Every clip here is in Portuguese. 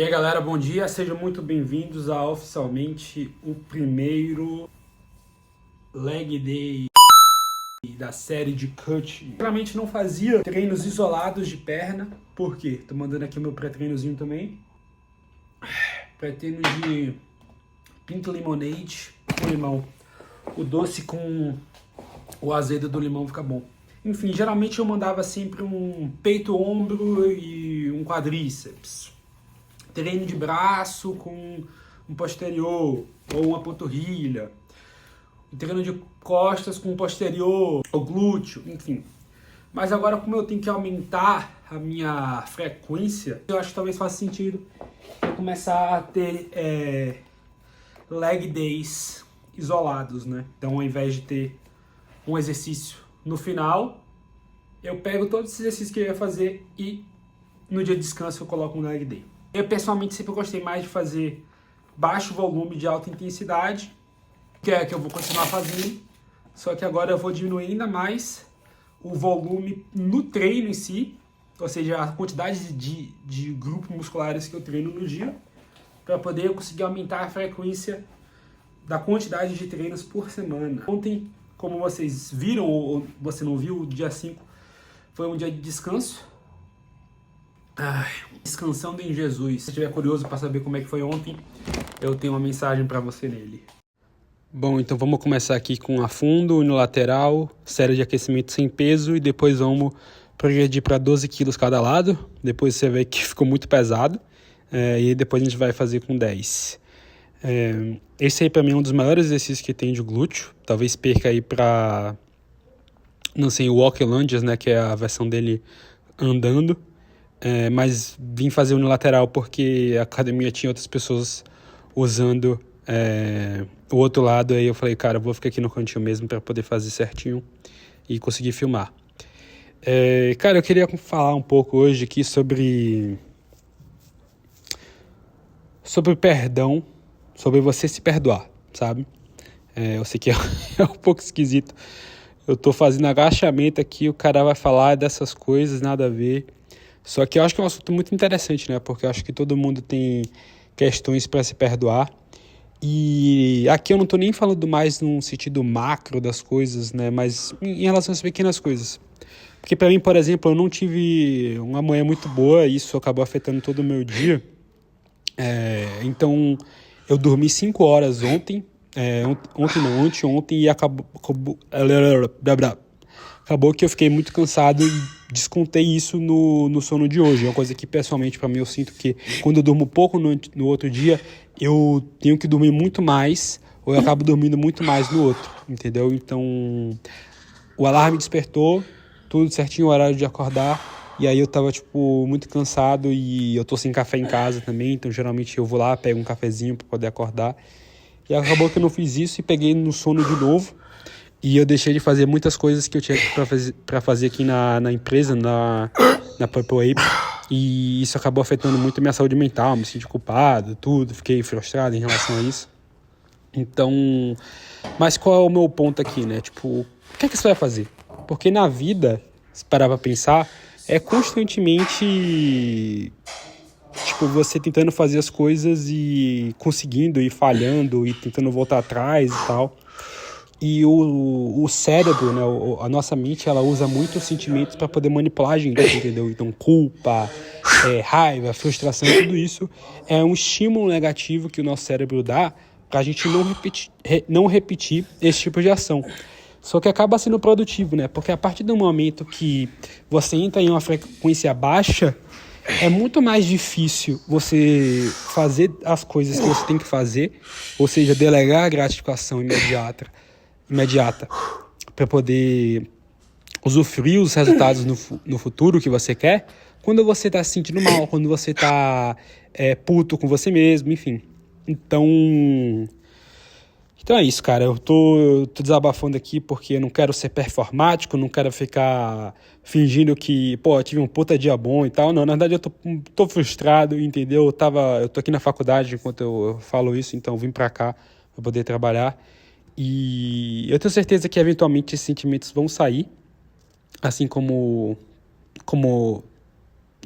E aí galera, bom dia, sejam muito bem-vindos a oficialmente o primeiro Leg Day da série de Cut. Geralmente não fazia treinos isolados de perna, por quê? Tô mandando aqui o meu pré-treinozinho também. Pré-treino de Pink Lemonade com limão. O doce com o azedo do limão fica bom. Enfim, geralmente eu mandava sempre um peito, ombro e um quadríceps. Treino de braço com um posterior ou uma panturrilha. Treino de costas com posterior ou glúteo, enfim. Mas agora, como eu tenho que aumentar a minha frequência, eu acho que talvez faça sentido eu começar a ter leg days isolados, né? Então, ao invés de ter um exercício no final, eu pego todos esses exercícios que eu ia fazer e no dia de descanso eu coloco um leg day. Eu pessoalmente sempre gostei mais de fazer baixo volume de alta intensidade, que é que eu vou continuar fazendo, só que agora eu vou diminuir ainda mais o volume no treino em si, ou seja, a quantidade de grupos musculares que eu treino no dia, para poder conseguir aumentar a frequência da quantidade de treinos por semana. Ontem, como vocês viram ou você não viu, o dia 5 foi um dia de descanso. Descansando em Jesus. Se estiver curioso para saber como é que foi ontem, eu tenho uma mensagem para você nele. Bom, então vamos começar aqui com a fundo, unilateral, série de aquecimento sem peso e depois vamos progredir para 12 quilos cada lado. Depois você vê que ficou muito pesado e depois a gente vai fazer com 10. Esse aí para mim é um dos maiores exercícios que tem de glúteo. Talvez perca aí para, não sei, o walk lunges, né, que é a versão dele andando. Mas vim fazer unilateral porque a academia tinha outras pessoas usando o outro lado, aí eu falei, cara, eu vou ficar aqui no cantinho mesmo para poder fazer certinho e conseguir filmar. Cara, eu queria falar um pouco hoje aqui sobre perdão, sobre você se perdoar, sabe? Eu sei que é um pouco esquisito. Eu tô fazendo agachamento aqui, o cara vai falar dessas coisas, nada a ver. Só que eu acho que é um assunto muito interessante, né? Porque eu acho que todo mundo tem questões para se perdoar. E aqui eu não tô nem falando mais num sentido macro das coisas, né? Mas em relação às pequenas coisas. Porque para mim, por exemplo, eu não tive uma manhã muito boa, e isso acabou afetando todo o meu dia. Então, eu dormi 5 horas ontem. Anteontem, e acabou que eu fiquei muito cansado e descontei isso no sono de hoje. É uma coisa que, pessoalmente, para mim, eu sinto que quando eu durmo pouco no outro dia, eu tenho que dormir muito mais, ou eu acabo dormindo muito mais no outro, entendeu? Então, o alarme despertou, tudo certinho, o horário de acordar, e aí eu tava, muito cansado e eu tô sem café em casa também, então geralmente eu vou lá, pego um cafezinho para poder acordar. E acabou que eu não fiz isso e peguei no sono de novo. E eu deixei de fazer muitas coisas que eu tinha para fazer aqui na empresa, na Purple Ape. E isso acabou afetando muito a minha saúde mental, me senti culpado, tudo. Fiquei frustrado em relação a isso. Então, mas qual é o meu ponto aqui, né? O que é que você vai fazer? Porque na vida, se parar pra pensar, é constantemente você tentando fazer as coisas e conseguindo e falhando e tentando voltar atrás e tal. E o cérebro, né, a nossa mente, ela usa muito os sentimentos para poder manipular a gente, entendeu? Então, culpa, raiva, frustração, tudo isso é um estímulo negativo que o nosso cérebro dá para a gente não repetir esse tipo de ação. Só que acaba sendo produtivo, né? Porque a partir do momento que você entra em uma frequência baixa, é muito mais difícil você fazer as coisas que você tem que fazer, ou seja, delegar a gratificação imediata para poder usufruir os resultados no futuro que você quer, quando você está se sentindo mal, quando você está puto com você mesmo, enfim. Então é isso, cara. Eu tô desabafando aqui porque eu não quero ser performático, não quero ficar fingindo que, eu tive um puta dia bom e tal. Não, na verdade eu tô frustrado, entendeu? Eu tô aqui na faculdade enquanto eu falo isso, então eu vim pra cá pra poder trabalhar. E eu tenho certeza que eventualmente esses sentimentos vão sair, assim como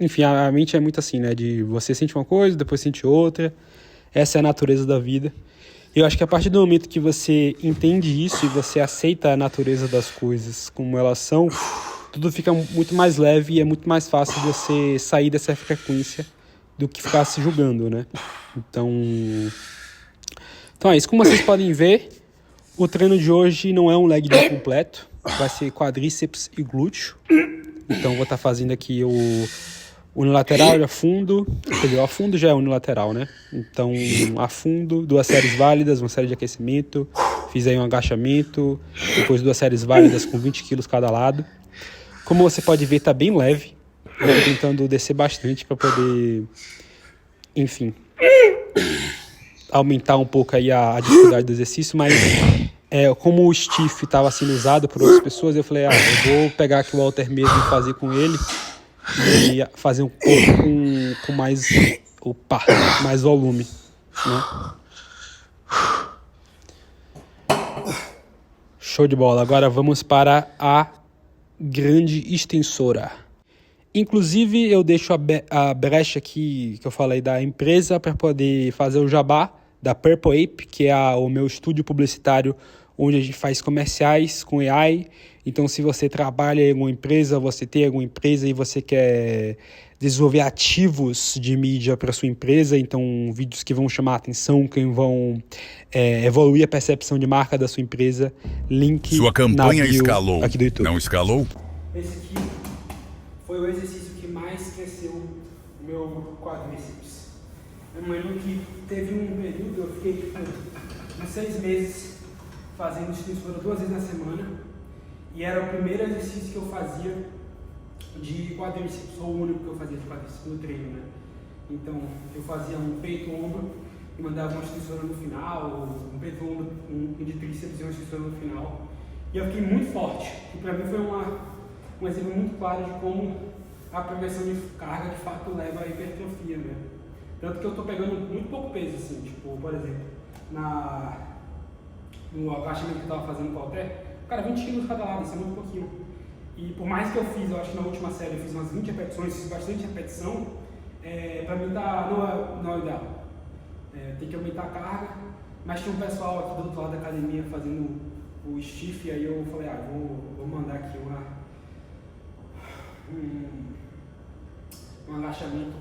enfim, a mente é muito assim, né? De você sente uma coisa, depois sente outra. Essa é a natureza da vida. E eu acho que a partir do momento que você entende isso e você aceita a natureza das coisas como elas são, tudo fica muito mais leve e é muito mais fácil você sair dessa frequência do que ficar se julgando, né? Então é isso. Como vocês podem ver, o treino de hoje não é um leg day completo. Vai ser quadríceps e glúteo. Então vou estar fazendo aqui o unilateral e afundo. Quer dizer, o afundo já é unilateral, né? Então afundo, 2 séries válidas, uma série de aquecimento. Fiz aí um agachamento. Depois 2 séries válidas com 20 quilos cada lado. Como você pode ver, tá bem leve. Eu tô tentando descer bastante para poder, enfim, aumentar um pouco aí a dificuldade do exercício, mas como o stiff estava sendo usado por outras pessoas, eu falei, eu vou pegar aqui o halter mesmo e fazer com ele e fazer um pouco com mais, mais volume, né? Show de bola. Agora vamos para a grande extensora. Inclusive, eu deixo a brecha aqui que eu falei da empresa para poder fazer o jabá da Purple Ape, que é o meu estúdio publicitário onde a gente faz comerciais com AI. Então, se você trabalha em alguma empresa, você tem alguma empresa e você quer desenvolver ativos de mídia para sua empresa, então vídeos que vão chamar a atenção, que vão evoluir a percepção de marca da sua empresa, link sua campanha na bio escalou, aqui do YouTube. Não escalou? Esse aqui foi o exercício que mais cresceu o meu quadríceps. Eu lembro que teve um período, eu fiquei uns 6 meses fazendo extensora 2 vezes na semana, e era o primeiro exercício que eu fazia de quadríceps, ou o único que eu fazia de quadríceps no treino, né? Então, eu fazia um peito-ombro e mandava uma extensora no final, um peito-ombro de tríceps e uma extensora no final. E eu fiquei muito forte, e para mim foi um exemplo muito claro de como a progressão de carga de fato leva à hipertrofia, né? Tanto que eu estou pegando muito pouco peso, assim, tipo, por exemplo, no agachamento que eu estava fazendo com o halter, cara, 20 quilos cada lado, isso é muito pouquinho. E por mais que eu fiz, eu acho que na última série eu fiz umas 20 repetições, fiz bastante repetição, pra mim não é o ideal. Tem que aumentar a carga, mas tinha um pessoal aqui do outro lado da academia fazendo o stiff, aí eu falei, vou mandar aqui um agachamento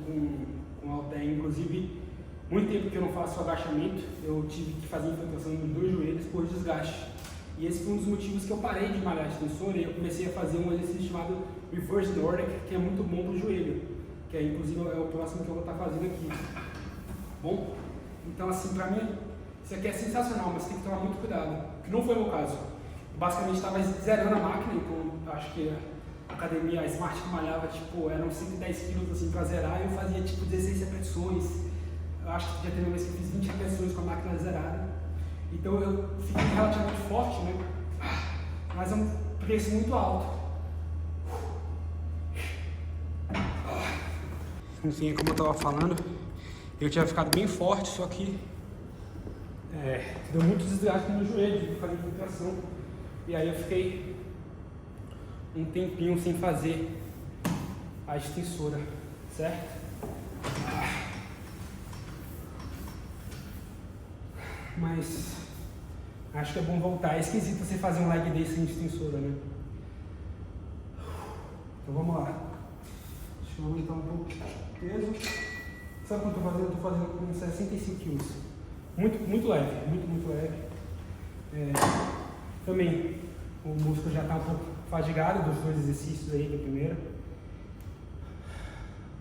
com halter. Inclusive, muito tempo que eu não faço agachamento, eu tive que fazer infiltração nos 2 joelhos por desgaste. E esse foi um dos motivos que eu parei de malhar extensor e eu comecei a fazer um exercício chamado Reverse Nordic, que é muito bom para o joelho, que inclusive é o próximo que eu vou estar fazendo aqui. Bom, então assim, para mim, isso aqui é sensacional, mas tem que tomar muito cuidado, que não foi o meu caso. Basicamente estava zerando a máquina, então acho que a academia, a Smart que malhava, tipo, eram 110 quilos assim para zerar, e eu fazia tipo 16 repetições. Eu acho que já teve uma vez que eu fiz 20 repetições com a máquina zerada. Então eu fiquei relativamente forte, né? Mas é um preço muito alto. Enfim, como eu estava falando, eu tinha ficado bem forte, só que deu muito desgaste no joelho de fazer infiltração. E aí eu fiquei um tempinho sem fazer a extensora, certo? Mas acho que é bom voltar. É esquisito você fazer um leg day sem extensora, né? Então vamos lá. Deixa eu aumentar um pouco o peso. Sabe quanto eu tô fazendo? Eu tô fazendo com 65 quilos. Muito leve, muito leve. Também o músculo já está um pouco fadigado dos 2 exercícios aí do primeiro.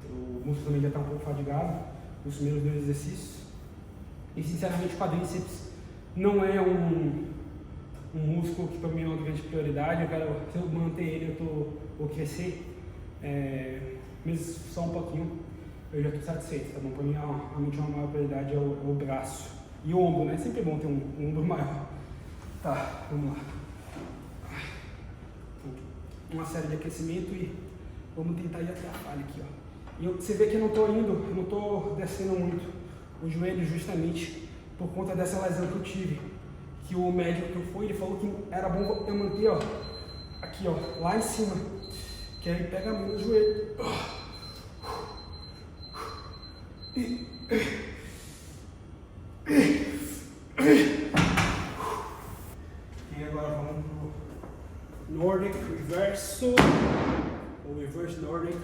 O músculo também já está um pouco fadigado dos primeiros 2 exercícios. E sinceramente o quadríceps não é um músculo que para mim é uma grande prioridade. Se eu manter ele, vou crescer, mesmo só um pouquinho, eu já estou satisfeito, tá bom? Para mim, realmente uma maior prioridade é o braço e o ombro, né? Sempre é bom ter um ombro maior. Tá, vamos lá. Uma série de aquecimento e vamos tentar ir até a falha aqui, ó. E você vê que eu não estou descendo muito o joelho justamente por conta dessa lesão que eu tive, que o médico que eu fui, ele falou que era bom eu manter, ó, aqui, ó, lá em cima, que aí pega menos o joelho. E agora vamos pro Nordic Reverso, ou Reverse Nordic.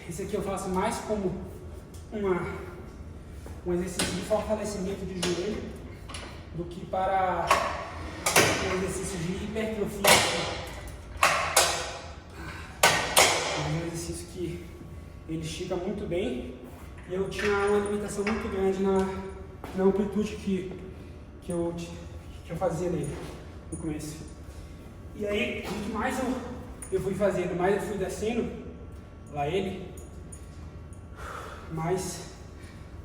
Esse aqui eu faço mais como um exercício de fortalecimento de joelho do que para um exercício de hipertrofia. É um exercício que ele estica muito bem e eu tinha uma limitação muito grande na amplitude que eu fazia nele no começo. E aí, quanto mais eu fui fazendo, mais eu fui descendo lá ele, mais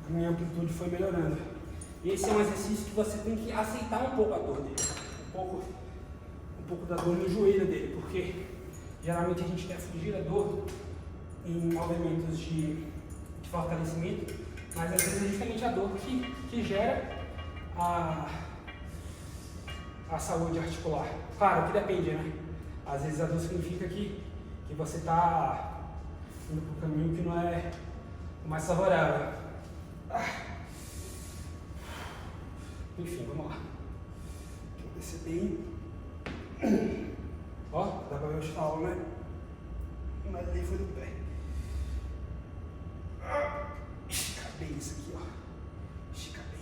a minha amplitude foi melhorando. E esse é um exercício que você tem que aceitar um pouco a dor dele, um pouco da dor no joelho dele, porque geralmente a gente quer fugir da dor em movimentos de fortalecimento, mas às vezes é justamente a dor que gera a saúde articular. Claro que depende, né? Às vezes a dor significa que você está indo para um caminho que não é o mais favorável. Enfim, vamos lá. Deixa eu descer bem. Ó, dá pra ver o estalo, né? Mas ali foi do pé. Estica bem isso aqui, ó. Estica bem.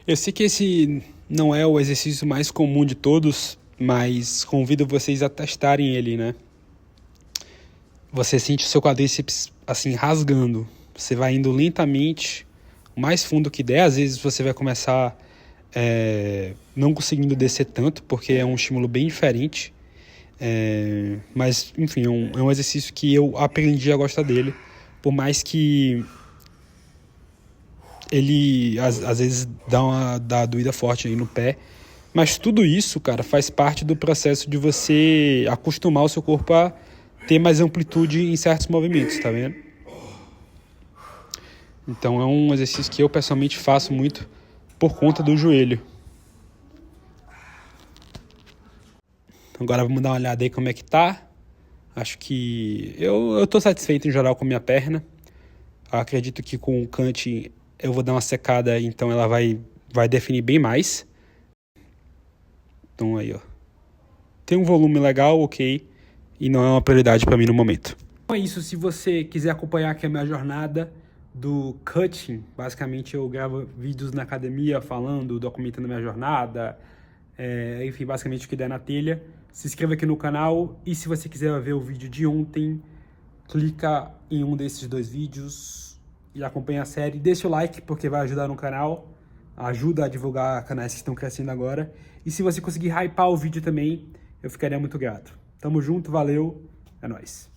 Eu sei que esse não é o exercício mais comum de todos, mas convido vocês a testarem ele, né? Você sente o seu quadríceps assim rasgando. Você vai indo lentamente, o mais fundo que der. Às vezes você vai começar não conseguindo descer tanto, porque é um estímulo bem diferente. Mas, enfim, é um exercício que eu aprendi a gostar dele, por mais que ele às vezes dá doída forte aí no pé, mas tudo isso, cara, faz parte do processo de você acostumar o seu corpo a ter mais amplitude em certos movimentos, tá vendo? Então é um exercício que eu pessoalmente faço muito por conta do joelho. Agora vamos dar uma olhada aí como é que tá. Acho que eu tô satisfeito em geral com a minha perna. Eu acredito que com o cante eu vou dar uma secada, então ela vai definir bem mais. Então aí, ó. Tem um volume legal, ok, e não é uma prioridade para mim no momento. Então é isso, se você quiser acompanhar aqui a minha jornada do cutting, basicamente eu gravo vídeos na academia falando, documentando a minha jornada, enfim, basicamente o que der na telha. Se inscreva aqui no canal e se você quiser ver o vídeo de ontem, clica em um desses dois vídeos e acompanha a série. Deixa o like porque vai ajudar no canal, ajuda a divulgar canais que estão crescendo agora. E se você conseguir hypar o vídeo também, eu ficaria muito grato. Tamo junto, valeu, é nóis.